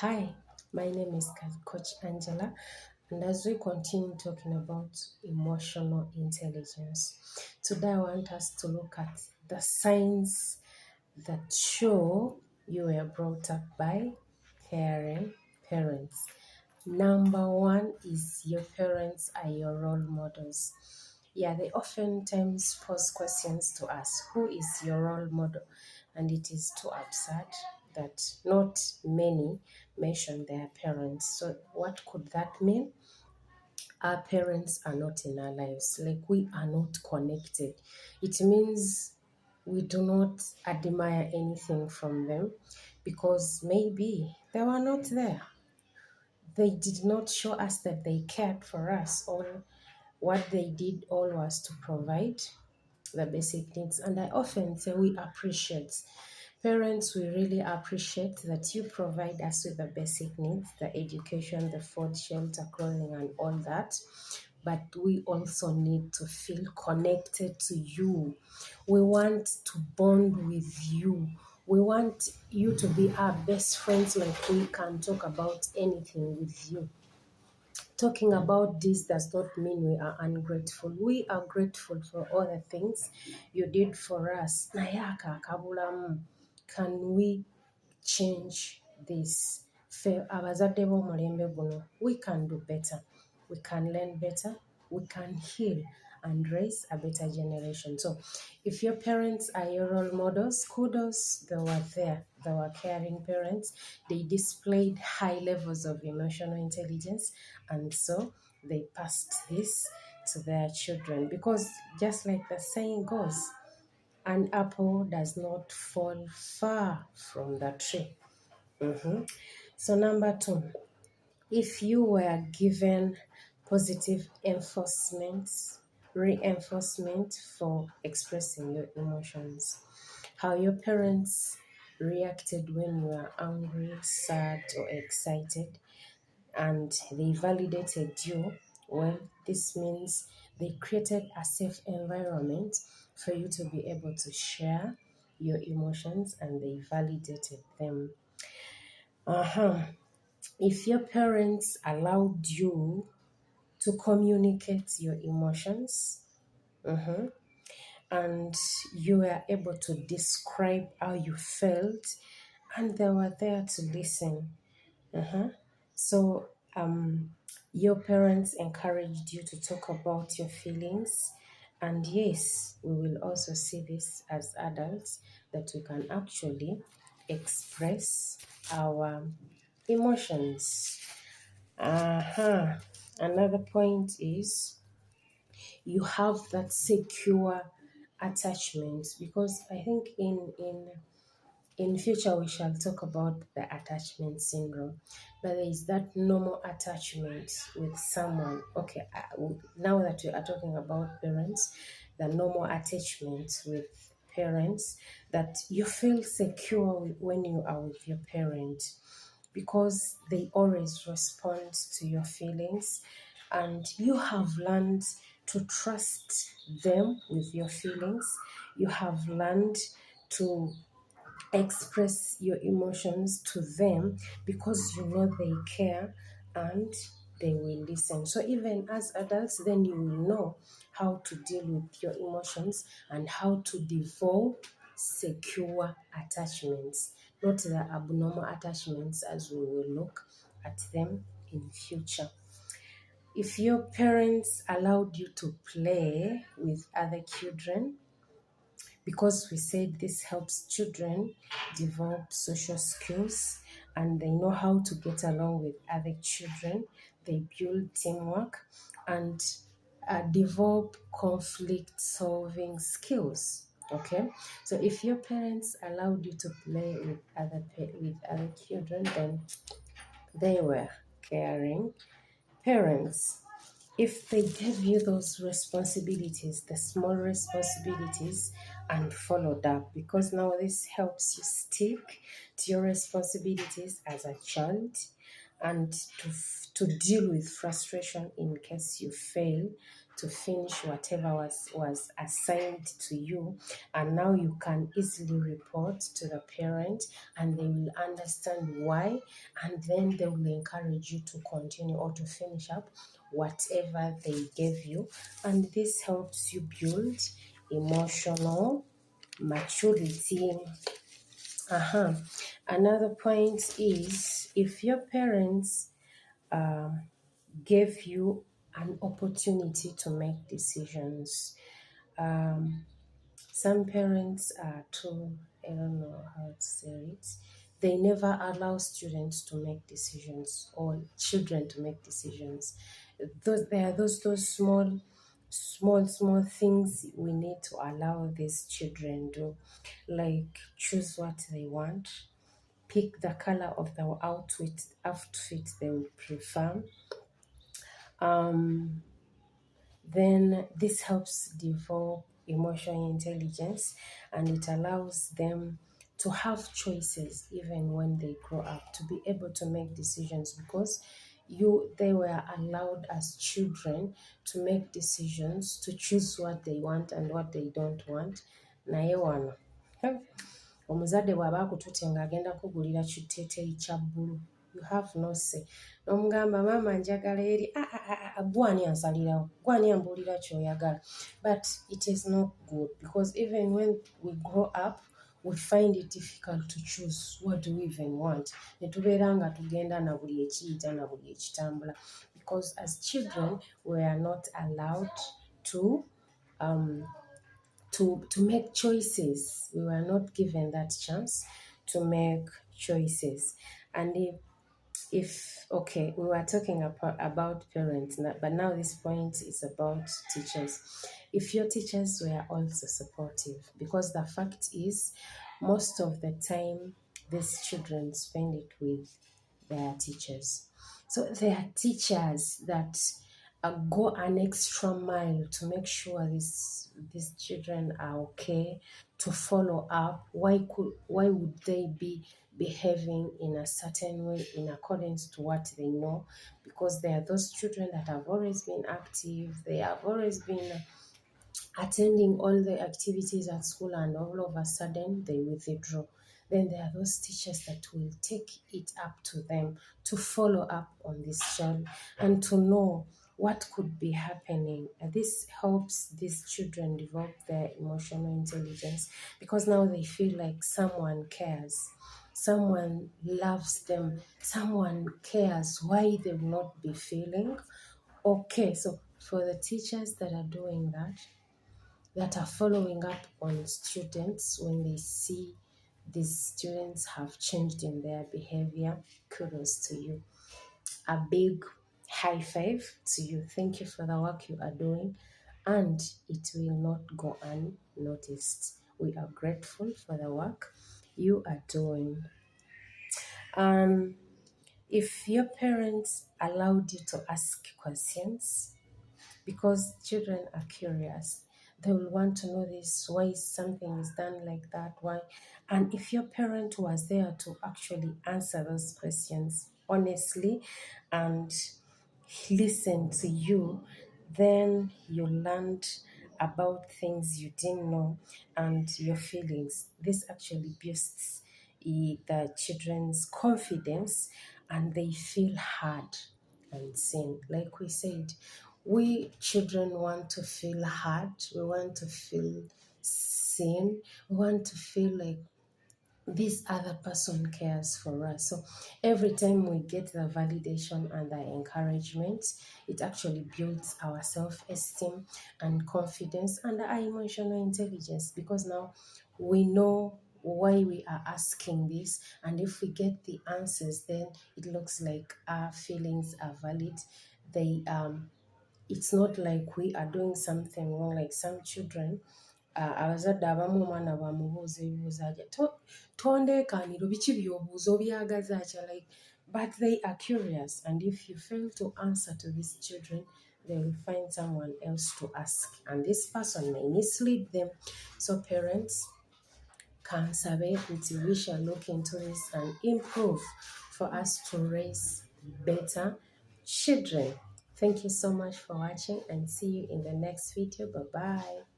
Hi, my name is Coach Angela, and as we continue talking about emotional intelligence, today I want us to look at the signs that show you were brought up by caring parents. Number one is your parents are your role models. Yeah, they oftentimes pose questions to us. Who is your role model? And it is too absurd that not many mention their parents. So, what could that mean? Our parents are not in our lives, like we are not connected. It means we do not admire anything from them because maybe they were not there. They did not show us that they cared for us. All what they did all was to provide the basic needs. And I often say we appreciate parents, we really appreciate that you provide us with the basic needs, the education, the food, shelter, clothing, and all that. But we also need to feel connected to you. We want to bond with you. We want you to be our best friends, like we can talk about anything with you. Talking about this does not mean we are ungrateful. We are grateful for all the things you did for us. Nayaka kabulamu. Can we change this? Ffe abazadde b'omulembe guno, we can do better. We can learn better. We can heal and raise a better generation. So if your parents are your role models, kudos, they were there. They were caring parents. They displayed high levels of emotional intelligence, and so they passed this to their children. Because just like the saying goes, an apple does not fall far from the tree. So number two, if you were given positive reinforcement for expressing your emotions, how your parents reacted when you were angry, sad, or excited, and they validated you, well, this means they created a safe environment for you to be able to share your emotions and they validated them. If your parents allowed you to communicate your emotions, and you were able to describe how you felt, and they were there to listen. So, your parents encouraged you to talk about your feelings, and yes, we will also see this as adults that we can actually express our emotions. Another point is you have that secure attachment, because I think in future we shall talk about the attachment syndrome, but there is that normal attachment with someone. Okay, now that we are talking about parents, the normal attachment with parents, that you feel secure when you are with your parent because they always respond to your feelings, and you have learned to trust them with your feelings. You have learned to express your emotions to them because you know they care and they will listen. So even as adults, then you will know how to deal with your emotions and how to develop secure attachments, not the abnormal attachments as we will look at them in future. If your parents allowed you to play with other children, because we said this helps children develop social skills and they know how to get along with other children. They build teamwork and develop conflict solving skills. Okay, so if your parents allowed you to play with other children, then they were caring parents. If they gave you those responsibilities, the small responsibilities, and followed up, because now this helps you stick to your responsibilities as a child, and to deal with frustration in case you fail to finish whatever was assigned to you. And now you can easily report to the parent and they will understand why, and then they will encourage you to continue or to finish up whatever they gave you. And this helps you build emotional maturity. Another point is, if your parents gave you an opportunity to make decisions. Some parents are too, I don't know how to say it, they never allow students to make decisions or children to make decisions. There are those small things we need to allow these children do, like choose what they want, pick the color of the outfit they would prefer. Then this helps develop emotional intelligence, and it allows them to have choices even when they grow up, to be able to make decisions, because they were allowed as children to make decisions, to choose what they want and what they don't want. Naye wano omuzadde bw'aba akutute ng'agenda kugulira kiteeteeyi kya bbulu, you have no say. N'omugamba maama njagala eri, gwani ansalirawo, gwani ambuulira kyoyagala. But it is not good, because even when we grow up we find it difficult to choose what do we even want. Ne tubeera nga tugenda na buli ekiyita na buli ekitambula, because as children we are not allowed to make choices. We were not given that chance to make choices. And if okay, we were talking about parents, but now this point is about teachers. If your teachers were also supportive, because the fact is, most of the time these children spend it with their teachers. So there are teachers that go an extra mile to make sure these children are okay, to follow up. Why would they be behaving in a certain way in accordance to what they know? Because there are those children that have always been active, they have always been attending all the activities at school, and all of a sudden they withdraw. Then there are those teachers that will take it up to them to follow up on this child and to know what could be happening. And this helps these children develop their emotional intelligence, because now they feel like someone cares, someone loves them, someone cares why they will not be feeling okay. So for the teachers that are doing that are following up on students when they see these students have changed in their behavior, kudos to you. A big high five to you. Thank you for the work you are doing, and it will not go unnoticed. We are grateful for the work you are doing. If your parents allowed you to ask questions, because children are curious, they will want to know this, why something is done like that, why. And if your parent was there to actually answer those questions honestly and listen to you, then you learned about things you didn't know and your feelings. This actually boosts the children's confidence, and they feel heard and seen. Like we said, we children want to feel heard, we want to feel seen, we want to feel like this other person cares for us. So every time we get the validation and the encouragement, it actually builds our self-esteem and confidence and our emotional intelligence, because now we know why we are asking this, and if we get the answers, then it looks like our feelings are valid. It's not like we are doing something wrong. Like some children, abazadde abamu omwana bwamubuuza ebibuuzo aja tondeekaaniro biki by'obuuza obyagaza atya, like, but they are curious, and if you fail to answer to these children, they will find someone else to ask, and this person may mislead them. So parents, kansabe nti we shall look into this and improve for us to raise better children. Thank you so much for watching and see you in the next video. Bye bye.